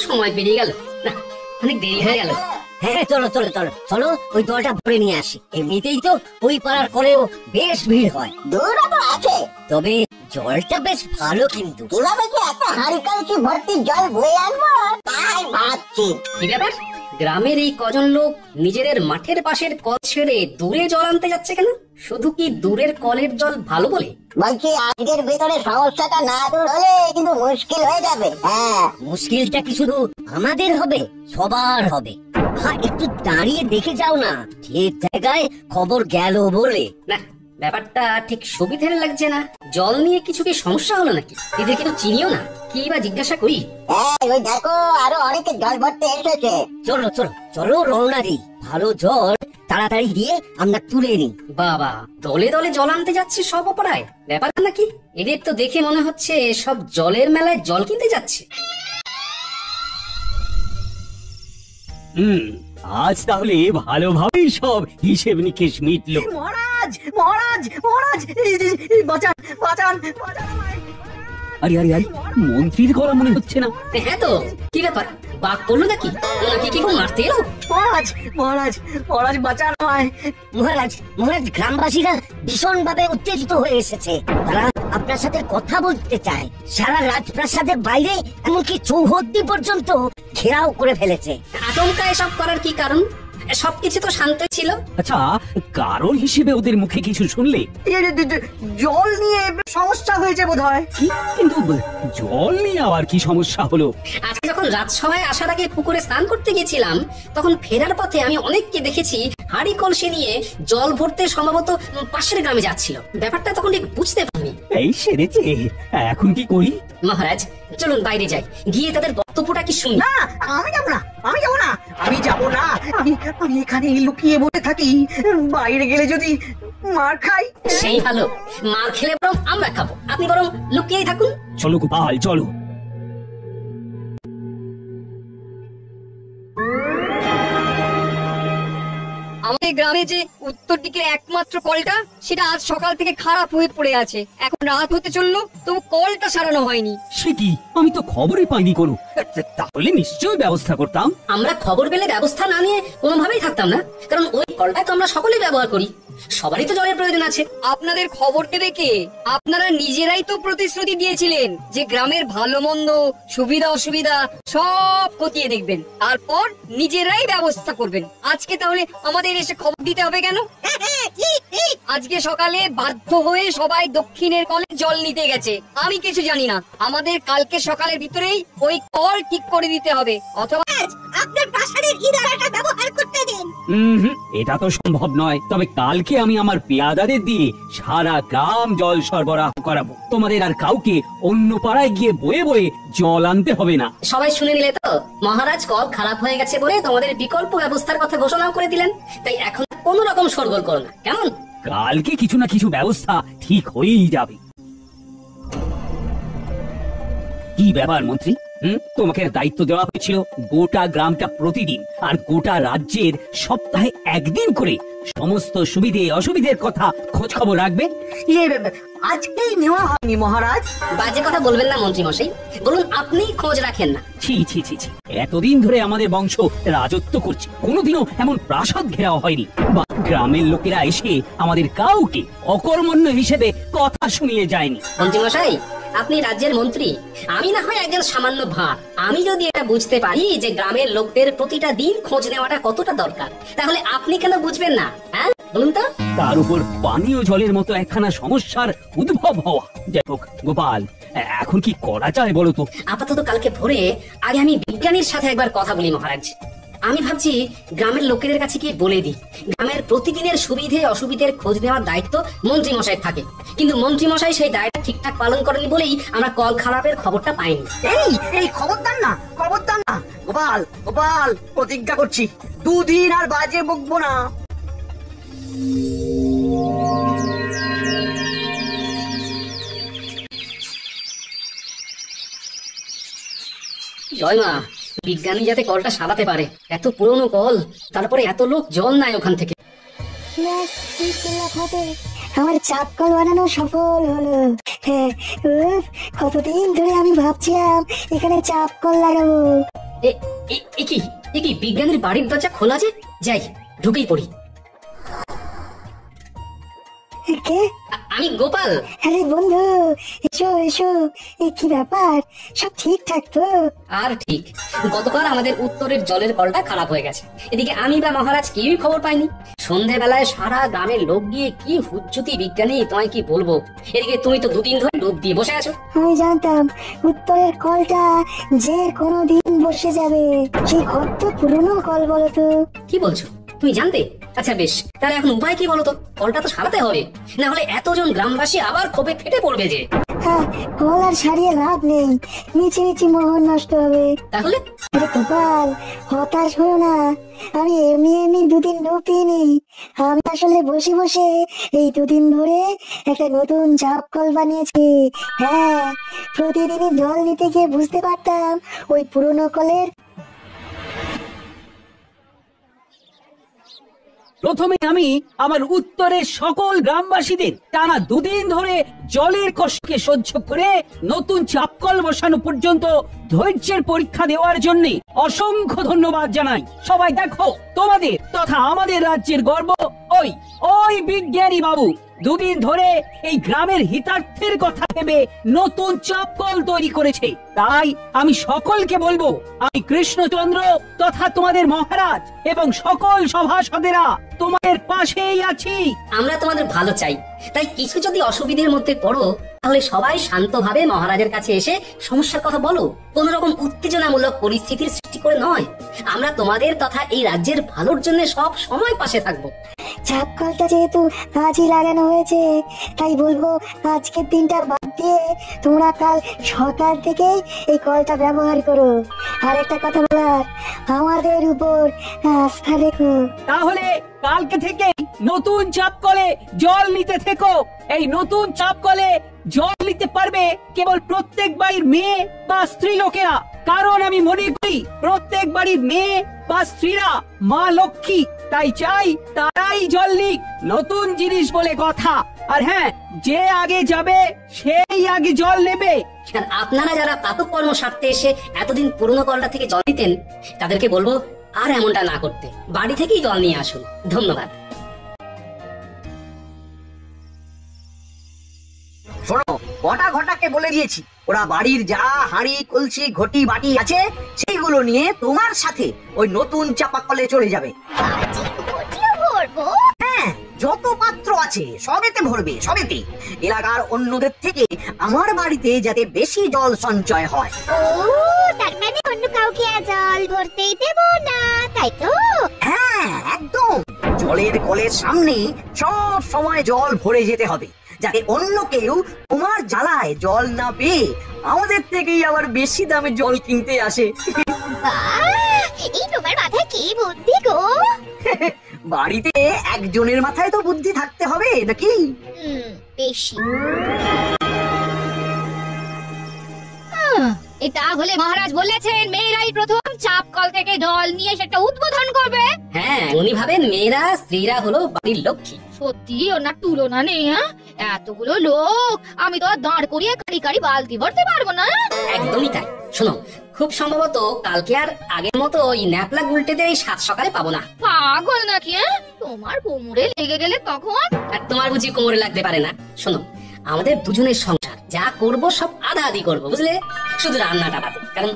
সময় পেরিয়ে গেল, না অনেক দেরি হয়ে গেল। হ্যাঁ চলো চলো চলো চলো, ওই জলটা ভরে নিয়ে আসি। এমনিতেই তো ওই পাড়ার কলেও বেশ ভিড় হয়। দূরও তো আছে, তবে জলটা বেশ ভালো। কিন্তু কিভাবে কি একটা হাঁড়ি কলসি ভর্তি জল বয়ে আনবো তাই ভাবছি। কি ব্যাপার, গ্রামের এই কজন লোক নিজেদের মাঠের পাশের কল ছেড়ে দূরে জল আনতে যাচ্ছে কেন? শুধু কি দূরের কলের জল ভালো বলে? বলছি আজকের ভেতরে সমস্যাটা না দূর হলে কিন্তু মুশকিল হয়ে যাবে। হ্যাঁ, মুশকিলটা কি শুধু আমাদের হবে? সবার হবে। হ্যাঁ, একটু দাঁড়িয়ে দেখে যাও না, ঠিক জায়গায় খবর গেল বলে। না, ব্যাপারটা ঠিক সুবিধের লাগছে না। জল নিয়ে কিছু কি সমস্যা হলো নাকি? এদের কিন্তু চিনিও না, কি বা জিজ্ঞাসা করি। ওই দেখো আরো অনেকে জল ভরতে এসেছে। চলো চলো চলো, রওনা দিই। ভালো জল তাড়াতাড়ি দিয়ে আমরা তুলে নিই। বাবা, দলে দলে জল আনতে যাচ্ছে সব অপরায়, ব্যাপার নাকি? এদের তো দেখে মনে হচ্ছে সব জলের মেলায় জল কিনতে যাচ্ছে। আজ তাহলে ভালোভাবেই সব হিসেব নিকেশ মিটলো। মহারাজ মহারাজ মহারাজ, বাঁচান বাঁচান বাঁচান আমায়। আরে আরে আরে, মন্ত্রীর গলা মনে হচ্ছে না? হ্যাঁ তো, কি ব্যাপার, বাঘ পড়লো নাকি? ওনাকে কি মারতে এলো? মহারাজ মহারাজ মহারাজ, বাঁচান আমায়। মহারাজ মহারাজ, গ্রামবাসীরা ভীষণ ভাবে উত্তেজিত হয়ে এসেছে। তারা আপনার সাথে কথা বলতে চায়। সারা রাজপ্রাসাদের বাইরে এমনকি চৌহদ্দি পর্যন্ত ঘেরাও করে ফেলেছে। আচমকা এসব করার কি কারণ? সবকিছু তো শান্ত ছিল। আচ্ছা, কারণ হিসেবে ওদের মুখে কিছু শুনলে? জল নিয়ে সমস্যা হয়েছে বোধহয়। কিন্তু জল নিয়ে আবার কি সমস্যা হলো? আজকে যখন রাজসভায় আসার আগে পুকুরে স্নান করতে গেছিলাম, তখন ফেরার পথে আমি অনেককে দেখেছি হাড়ি কলসি নিয়ে জল ভরতে সম্ভবত পাশের গ্রামে যাচ্ছিল। ব্যাপারটা তখন ঠিক বুঝতে পারিনি। এই সেরেছে, এখন কি করি? মহারাজ চলুন বাইরে যাই, গিয়ে তাদের বক্তব্যটা কি শুনি। না, আমি যাবো না, আমি যাবো না, আমি যাবো না। আমি এখানে লুকিয়ে বসে থাকি। বাইরে গেলে যদি মার খাই। সেই ভালো, মার খেলে বরং আমরা খাবো, আপনি বরং লুকিয়েই থাকুন। চলো গোপাল চলো। আমাদের গ্রামে যে উত্তর দিকের একমাত্র কলটা, সেটা আজ সকাল থেকে খারাপ হয়ে পড়ে আছে। এখন রাত হতে চললো, তবু কলটা সারানো হয়নি। সে কি, আমি তো খবরই পাইনি কোনো। তাহলে নিশ্চয়ই ব্যবস্থা করতাম। আমরা খবর পেলে ব্যবস্থা না নিয়ে কোনোভাবেই থাকতাম না, কারণ ওই কলটা তো আমরা সকলেই ব্যবহার করি, সবারই তো জলের প্রয়োজন আছে। আপনাদের খবর দেবে কে? আপনারা নিজেরাই তো প্রতিশ্রুতি দিয়েছিলেন যে গ্রামের ভালো মন্দ, সুবিধা অসুবিধা সব খতিয়ে দেখবেন, তারপর নিজেরাই ব্যবস্থা করবেন। আজকে তাহলে আমাদের এসে খবর দিতে হবে কেন? আজকে সকালে বাধ্য হয়ে সবাই দক্ষিণের কলে জল নিতে গেছে। আমি কিছু জানি না। আমাদের কালকে সকালের ভিতরেই ওই কল ঠিক করে দিতে হবে, অথবা আপনার প্রাসাদের ইদারাটা ব্যবহার করতে দিন। এটা তো সম্ভব নয়। তবে কালকে আমি আমার পেয়াদাদের দিয়ে সারা গ্রাম জল সরবরাহ করাবো। তোমাদের আর কাউকে অন্য পাড়ায় গিয়ে বয়ে বয়ে জল আনতে হবে না। সবাই শুনে নিলে তো? মহারাজ কল খারাপ হয়ে গেছে বলে তোমাদের বিকল্প ব্যবস্থার কথা ঘোষণা করে দিলেন। তাই এখন কোনো রকম শোরগোল করো না, কেমন? কালকে কিছু না কিছু ব্যবস্থা ঠিক হয়েই যাবে। কি ব্যাপার মন্ত্রী, তোমাকে দায়িত্ব দেওয়া হয়েছিল গোটা গ্রামটা প্রতিদিন আর গোটা রাজ্যের সপ্তাহে একদিন করে সমস্ত সুবিধে অসুবিধের কথা খোঁজ খবর রাখবে। আজকেই নেওয়া হয়নি মহারাজ। বাজে কথা বলবেন না মন্ত্রী মশাই, বলুন আপনি খোঁজ রাখেন না। ছি ছি ছি ছি, এতদিন ধরে আমাদের বংশ রাজত্ব করছে, কোনোদিনও এমন প্রাসাদ ঘেরাও হয়নি। বা গ্রামের লোকেরা এসে আমাদের কাউকে অকর্মণ্য হিসেবে কথা শুনিয়ে যায়নি। মন্ত্রী মশাই, আপনি রাজ্যের মন্ত্রী, আমি না হয় একজন সামান্য ভাঁড়। আমি যদি এটা বুঝতে পারি যে গ্রামের লোকদের প্রতিটা দিন খোঁজ নেওয়াটা কতটা দরকার, তাহলে আপনি কেন বুঝবেন না? হ্যাঁ বলুন তো। তার উপর পানীয় জলের মতো একখানা সমস্যার উদ্ভব হওয়া। যাই হোক গোপাল, এখন কি করা যায় বলো তো? আপাতত কালকে ভোরে আগে আমি বিজ্ঞানীর সাথে একবার কথা বলি মহারাজ। আমি ভাবছি গ্রামের লোকেদের কাছে কি বলে দিই, গ্রামের প্রতিদিনের সুবিধে অসুবিধের খোঁজ নেওয়ার দায়িত্ব মন্ত্রী মশাই থাকে, কিন্তু মন্ত্রী মশাই সেই দায়টা ঠিকঠাক পালন করেনি বলেই আমরা কল খারাপের খবরটা পাইনি। এই খবরদার না, খবরদার না গোপাল, গোপাল প্রতিজ্ঞা করছি দুদিন আর বাজে বকবো না। জয় মা, বিজ্ঞানী যাতে কলটা সারাতে পারে। এত পুরনো কল, তারপরে এত লোক জল নাই ওখান থেকে। আমার চাপ কল বানানো সফল হলো। কতদিন ধরে আমি ভাবছিলাম এখানে চাপ কল লাগাবো। এ- এ কি বিজ্ঞানীর বাড়ির দরজা খোলা আছে? যাই, ঢুকেই পড়ি। কে? আমি গোপাল। আরে বন্ধু, এসো এসো। কি ব্যাপার, সব ঠিকঠাক তো? আর ঠিক, গতকাল আমাদের উত্তরের জলের কলটা খারাপ হয়ে গেছে। এদিকে আমি বা মহারাজ কেউই খবর পাইনি। সন্ধেবেলায় সারা গ্রামের লোক গিয়ে কি হুজ্জুতি বিজ্ঞানী, তোমায় কি বলবো। এদিকে তুমি তো দুদিন ধরে ডুব দিয়ে বসে আছো। আমি জানতাম উত্তরের কলটা যে কোনো দিন বসে যাবে। সেই কত পুরনো কল বলো তো? কি বলছো, তুমি জানতে? আচ্ছা বেশ, তাহলে এখন উপায় কি বলো তো? কলটা তো সারাতে হবে, না হলে এতজন গ্রামবাসী আবার ক্ষোভে ফেটে পড়বে যে। হ্যাঁ, কল আর সারিয়ে লাভ নেই, মিছি মিছি মোহন নষ্ট হবে। তাহলে আরে গোপাল, হতাশ হও না। আমি এমনি দুদিন ডুব দিইনি। আমি আসলে বসে বসে এই দুদিন ধরে একটা নতুন চাপ কল বানিয়েছি। হ্যাঁ, প্রতিদিনই জল নিতে গিয়ে বুঝতে পারতাম ওই পুরনো কলের। প্রথমে আমি আমার উত্তরের সকল গ্রামবাসীদের টানা দুদিন ধরে জলের কষ্টকে সহ্য করে নতুন চাপকল বসানো পর্যন্ত ধৈর্যের পরীক্ষা দেওয়ার জন্য অসংখ্য ধন্যবাদ জানাই। সবাই দেখো, তোমাদের তথা আমাদের রাজ্যের গর্ব ওই বিজ্ঞানী বাবু দুদিন ধরে এই গ্রামের হিতার্থের কথা ভেবে নতুন চাপকল তৈরি করেছে। তাই আমি সকলকে বলবো, আমি কৃষ্ণচন্দ্র তথা তোমাদের মহারাজ এবং সকল সভাসদেরা তোমাদের পাশেই আছি। আমরা তোমাদের ভালো চাই, তাই কিছু যদি অসুবিধার মধ্যে পড়ো তাহলে সবাই শান্তভাবে মহারাজের কাছে এসে সমস্যার কথা বলো। কোন রকম উত্তেজনামূলক পরিস্থিতির সৃষ্টি করে নয়। আমরা তোমাদের তথা এই রাজ্যের ভালোর জন্য সব সময় পাশে থাকবো। চাপ কলটা যেহেতু আজই লাগানো হয়েছে, তাই বলবো আজকের দিনটা বাদ দিয়ে তোমরা কাল সকাল থেকে এই কলটা ব্যবহার করো। আর একটা কথা বলার, আমাদের উপর আস্থা রেখো। তাহলে কালকে থেকে নতুন চাপকলে জল নিতে থেকো। এই নতুন চাপকলে জল নিতে পারবে কেবল প্রত্যেক বাড়ির মেয়ে বা স্ত্রী লোকেরা, কারণ আমি মনে করি প্রত্যেক বাড়ির মেয়ে বা স্ত্রীরা মা লক্ষ্মী। তাই চাই তারাই জল নিক, নতুন জিনিস বলে কথা। আর হ্যাঁ, যে আগে যাবে সেই আগে জল নেবে। আর আপনারা যারা প্রাতঃকর্ম সারতে এসে এতদিন পুরনো কলটা থেকে জল নিতেন, তাদেরকে বলবো আর এমনটা না করতে, বাড়ি থেকেই জল নিয়ে আসুন। ধন্যবাদ। শোনো, ঘটা ঘটাকে বলে দিয়েছি, ওরা বাড়ির যা হাঁড়ি কলসি ঘটি বাটি আছে সেইগুলো নিয়ে তোমার সাথে ওই নতুন চাপাকলে চলে যাবে। হ্যাঁ, যত পাত্র আছে সবেতে ভরবে, সবেতে। এলাকার অন্যদের থেকে আমার বাড়িতে যাতে বেশি জল সঞ্চয় হয়। ও, তার মানে অন্য কাউকে আর জল ভরতেই দেব না, তাই তো? হ্যাঁ, একদম। জলের কলের সামনে সব সময় জল ভরে যেতে হবে, যাতে অন্য কেউ তোমার জ্বালায় জল না পেয়ে আমাদের থেকেই আবার বেশি দামে জল কিনতে আসে। বাহ, এই তোমার মাথায় কি বুদ্ধি গো! বাড়িতে একজনের মাথায় তো বুদ্ধি থাকতে হবে নাকি? বেশি। এটা হলে মহারাজ বলেছেন মেয়েরাই প্রথম চাপ কল থেকে জল নিয়ে সেটা উদ্বোধন করবে। হ্যাঁ, উনি ভাবেন মেয়েরা স্ত্রীরা হলো বাড়ির লক্ষ্মী। সত্যি ওনার তুলনা নেই। এতগুলো লোক আমি তো আর দাঁড় করিয়ে কারি কারি বালতি ভরতে পারবো না। একদমই তাই। শোনো, খুব সম্ভবত কালকে আর আগের মতো ওই ন্যাপলা গুলটেদের এই সাত সকালে পাবো না। পাগল নাকি? তোমার কোমরে লেগে গেলে তখন? আর তোমার বুঝি কোমরে লাগতে পারে না? শোনো, আমাদের দুজনের সংসার, যা করব সব আধা আধি করবো, বুঝলে? শুধু রান্নাটা বাদে, কারণ